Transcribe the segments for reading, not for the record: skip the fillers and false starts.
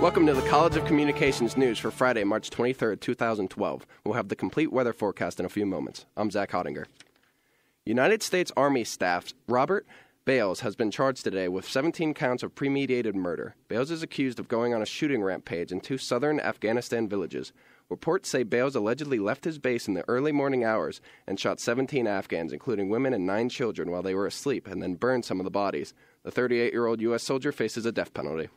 Welcome to the College of Communications News for Friday, March 23rd, 2012. We'll have the complete weather forecast in a few moments. I'm Zach Hottinger. United States Army Staff Robert Bales has been charged today with 17 counts of premeditated murder. Bales is accused of going on a shooting rampage in two southern Afghanistan villages. Reports say Bales allegedly left his base in the early morning hours and shot 17 Afghans, including women and 9 children, while they were asleep, and then burned some of the bodies. The 38-year-old U.S. soldier faces a death penalty.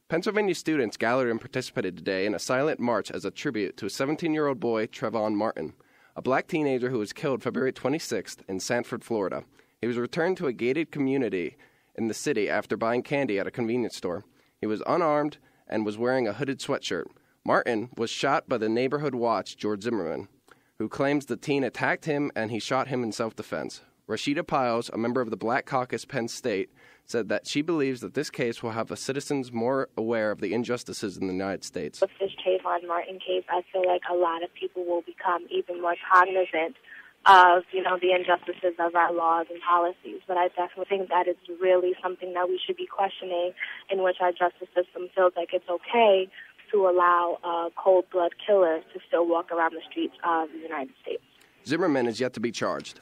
Pennsylvania students gathered and participated today in a silent march as a tribute to a 17-year-old boy, Trayvon Martin, a black teenager who was killed February 26th in Sanford, Florida. He was returned to a gated community in the city after buying candy at a convenience store. He was unarmed and was wearing a hooded sweatshirt. Martin was shot by the neighborhood watch, George Zimmerman, who claims the teen attacked him and he shot him in self-defense. Rashida Piles, a member of the Black Caucus Penn State, said that she believes that this case will have the citizens more aware of the injustices in the United States. With this Trayvon Martin case, I feel like a lot of people will become even more cognizant of, the injustices of our laws and policies. But I definitely think that it's really something that we should be questioning, in which our justice system feels like it's okay to allow a cold-blood killer to still walk around the streets of the United States. Zimmerman is yet to be charged.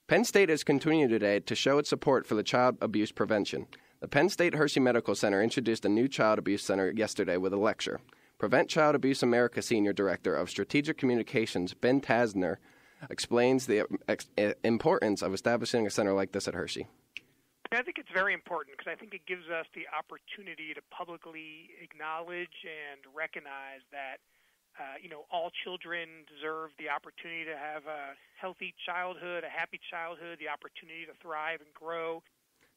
Penn State has continued today to show its support for the child abuse prevention. The Penn State Hershey Medical Center introduced a new child abuse center yesterday with a lecture. Prevent Child Abuse America Senior Director of Strategic Communications, Ben Tasner, explains the importance of establishing a center like this at Hershey. I think it's very important because I think it gives us the opportunity to publicly acknowledge and recognize that all children deserve the opportunity to have a healthy childhood, a happy childhood, the opportunity to thrive and grow.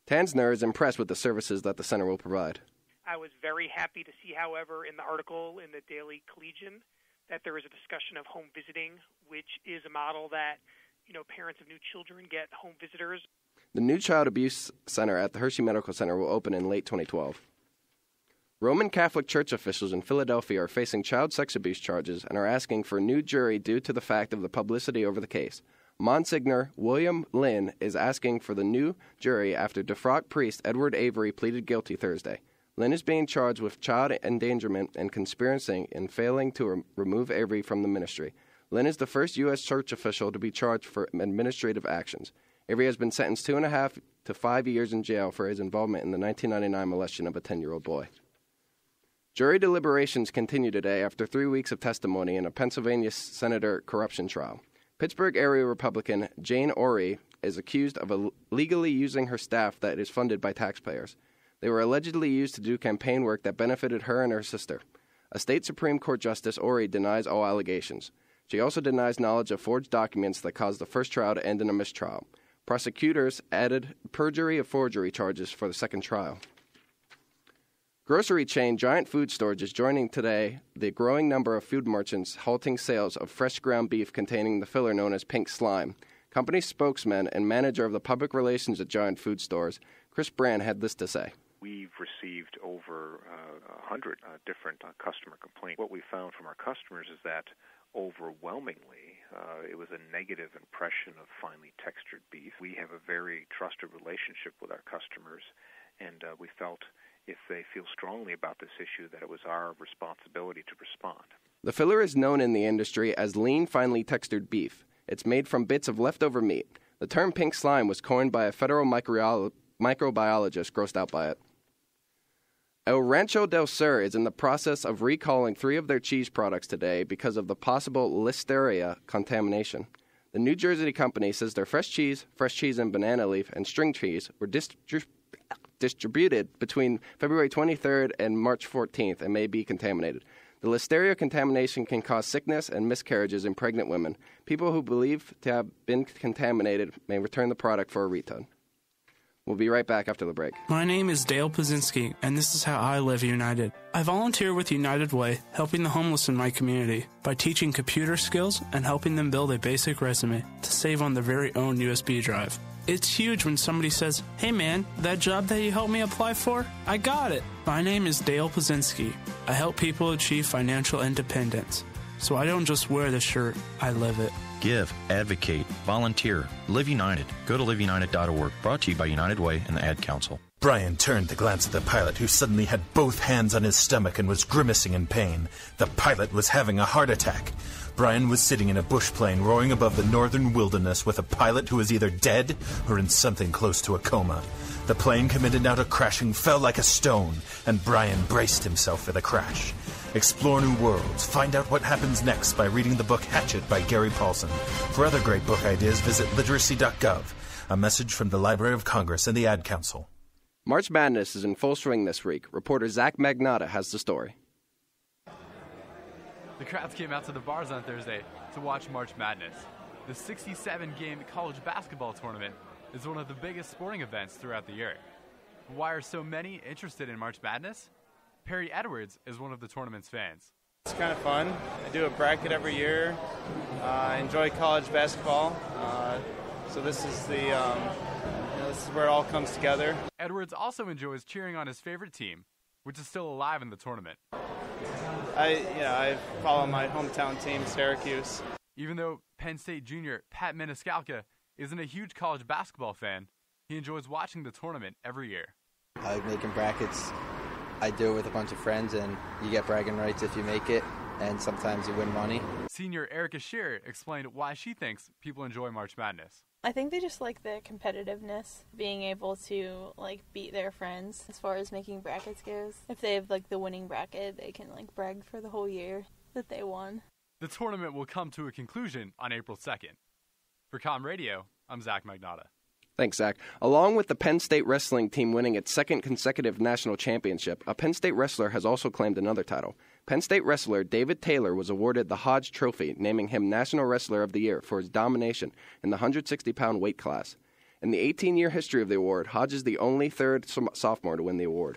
Tansner is impressed with the services that the center will provide. I was very happy to see, however, in the article in the Daily Collegian that there is a discussion of home visiting, which is a model that, parents of new children get home visitors. The new child abuse center at the Hershey Medical Center will open in late 2012. Roman Catholic Church officials in Philadelphia are facing child sex abuse charges and are asking for a new jury due to the fact of the publicity over the case. Monsignor William Lynn is asking for the new jury after defrocked priest Edward Avery pleaded guilty Thursday. Lynn is being charged with child endangerment and conspiracy in failing to remove Avery from the ministry. Lynn is the first U.S. church official to be charged for administrative actions. Avery has been sentenced 2.5 to 5 years in jail for his involvement in the 1999 molestation of a 10-year-old boy. Jury deliberations continue today after 3 weeks of testimony in a Pennsylvania senator corruption trial. Pittsburgh area Republican Jane Orey is accused of illegally using her staff that is funded by taxpayers. They were allegedly used to do campaign work that benefited her and her sister. A state Supreme Court Justice Orey denies all allegations. She also denies knowledge of forged documents that caused the first trial to end in a mistrial. Prosecutors added perjury of forgery charges for the second trial. Grocery chain Giant Food Storage is joining today the growing number of food merchants halting sales of fresh ground beef containing the filler known as pink slime. Company spokesman and manager of the public relations at Giant Food Stores, Chris Brand, had this to say. We've received over 100 different customer complaints. What we found from our customers is that overwhelmingly, it was a negative impression of finely textured beef. We have a very trusted relationship with our customers, and we felt if they feel strongly about this issue that it was our responsibility to respond. The filler is known in the industry as lean, finely textured beef. It's made from bits of leftover meat. The term pink slime was coined by a federal microbiologist grossed out by it. El Rancho del Sur is in the process of recalling 3 of their cheese products today because of the possible Listeria contamination. The New Jersey company says their fresh cheese and banana leaf, and string cheese were distributed between February 23rd and March 14th and may be contaminated. The Listeria contamination can cause sickness and miscarriages in pregnant women. People who believe to have been contaminated may return the product for a return. We'll be right back after the break. My name is Dale Pazinski, and this is how I live United. I volunteer with United Way, helping the homeless in my community by teaching computer skills and helping them build a basic resume to save on their very own USB drive. It's huge when somebody says, "Hey man, that job that you helped me apply for, I got it." My name is Dale Pazinski. I help people achieve financial independence. So I don't just wear the shirt, I live it. Give, advocate, volunteer, Live United. Go to liveunited.org. Brought to you by United Way and the Ad Council. Brian turned to glance at the pilot, who suddenly had both hands on his stomach and was grimacing in pain. The pilot was having a heart attack. Brian was sitting in a bush plane roaring above the northern wilderness with a pilot who was either dead or in something close to a coma. The plane committed now to crashing fell like a stone, and Brian braced himself for the crash. Explore new worlds. Find out what happens next by reading the book Hatchet by Gary Paulson. For other great book ideas, visit literacy.gov. A message from the Library of Congress and the Ad Council. March Madness is in full swing this week. Reporter Zach Magnotta has the story. The crowds came out to the bars on Thursday to watch March Madness. The 67-game college basketball tournament is one of the biggest sporting events throughout the year. Why are so many interested in March Madness? Perry Edwards is one of the tournament's fans. It's kind of fun. I do a bracket every year. I enjoy college basketball. So this is this is where it all comes together. Edwards also enjoys cheering on his favorite team, which is still alive in the tournament. I follow my hometown team, Syracuse. Even though Penn State junior Pat Maniscalco isn't a huge college basketball fan, he enjoys watching the tournament every year. I like making brackets. I do it with a bunch of friends, and you get bragging rights if you make it, and sometimes you win money. Senior Erica Shearer explained why she thinks people enjoy March Madness. I think they just like the competitiveness, being able to beat their friends as far as making brackets goes. If they have the winning bracket, they can brag for the whole year that they won. The tournament will come to a conclusion on April 2nd. For Comm Radio, I'm Zach Magnotta. Thanks, Zach. Along with the Penn State wrestling team winning its second consecutive national championship, a Penn State wrestler has also claimed another title. Penn State wrestler David Taylor was awarded the Hodge Trophy, naming him National Wrestler of the Year for his domination in the 160-pound weight class. In the 18-year history of the award, Hodge is the only third sophomore to win the award.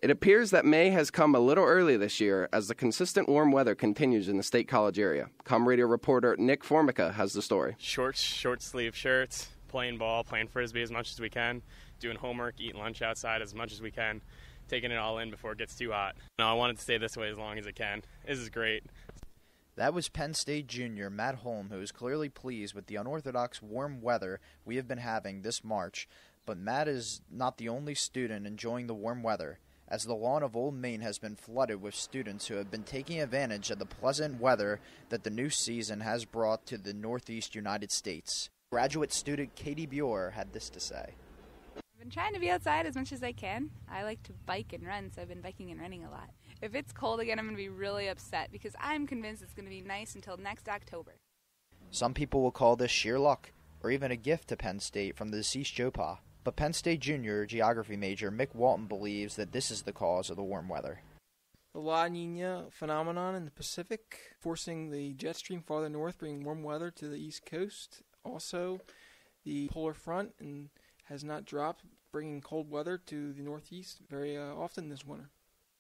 It appears that May has come a little early this year as the consistent warm weather continues in the State College area. Comm Radio reporter Nick Formica has the story. Short sleeve shirts, playing ball, playing frisbee as much as we can, doing homework, eating lunch outside as much as we can, taking it all in before it gets too hot. No, I want it to stay this way as long as it can. This is great. That was Penn State junior Matt Holm, who is clearly pleased with the unorthodox warm weather we have been having this March. But Matt is not the only student enjoying the warm weather, as the lawn of Old Main has been flooded with students who have been taking advantage of the pleasant weather that the new season has brought to the Northeast United States. Graduate student Katie Buer had this to say. I've been trying to be outside as much as I can. I like to bike and run, so I've been biking and running a lot. If it's cold again, I'm going to be really upset because I'm convinced it's going to be nice until next October. Some people will call this sheer luck, or even a gift to Penn State from the deceased Joe Pa. But Penn State junior geography major Mick Walton believes that this is the cause of the warm weather. The La Nina phenomenon in the Pacific, forcing the jet stream farther north, bringing warm weather to the East Coast. Also, the polar front has not dropped, bringing cold weather to the Northeast very often this winter.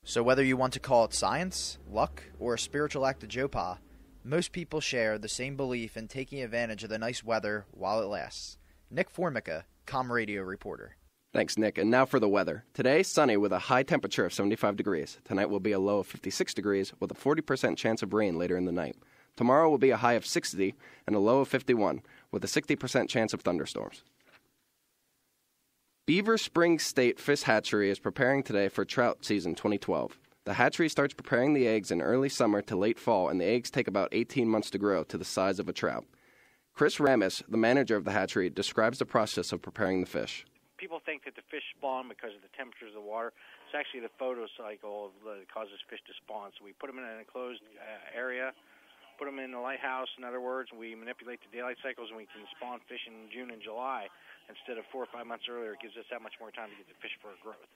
So whether you want to call it science, luck, or a spiritual act of Joe Pa, most people share the same belief in taking advantage of the nice weather while it lasts. Nick Formica, Comm Radio reporter. Thanks, Nick. And now for the weather. Today, sunny with a high temperature of 75 degrees. Tonight will be a low of 56 degrees with a 40% chance of rain later in the night. Tomorrow will be a high of 60 and a low of 51 with a 60% chance of thunderstorms. Beaver Springs State Fish Hatchery is preparing today for trout season 2012. The hatchery starts preparing the eggs in early summer to late fall, and the eggs take about 18 months to grow to the size of a trout. Chris Ramis, the manager of the hatchery, describes the process of preparing the fish. People think that the fish spawn because of the temperatures of the water. It's actually the photocycle that causes fish to spawn. So we put them in an enclosed area, put them in the lighthouse. In other words, we manipulate the daylight cycles, and we can spawn fish in June and July instead of 4 or 5 months earlier. It gives us that much more time to get the fish for growth.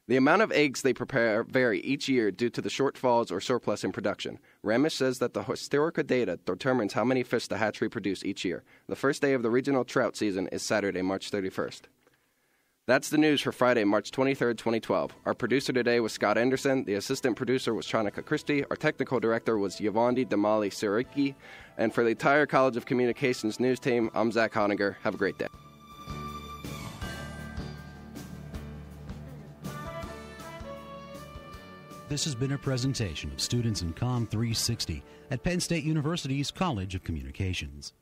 The amount of eggs they prepare vary each year due to the shortfalls or surplus in production. Ramesh says that the historical data determines how many fish the hatchery produce each year. The first day of the regional trout season is Saturday, March 31st. That's the news for Friday, March 23rd, 2012. Our producer today was Scott Anderson. The assistant producer was Chanaka Christie. Our technical director was Yvonne Damali Siriki. And for the entire College of Communications news team, I'm Zach Honiger. Have a great day. This has been a presentation of students in Comm 360 at Penn State University's College of Communications.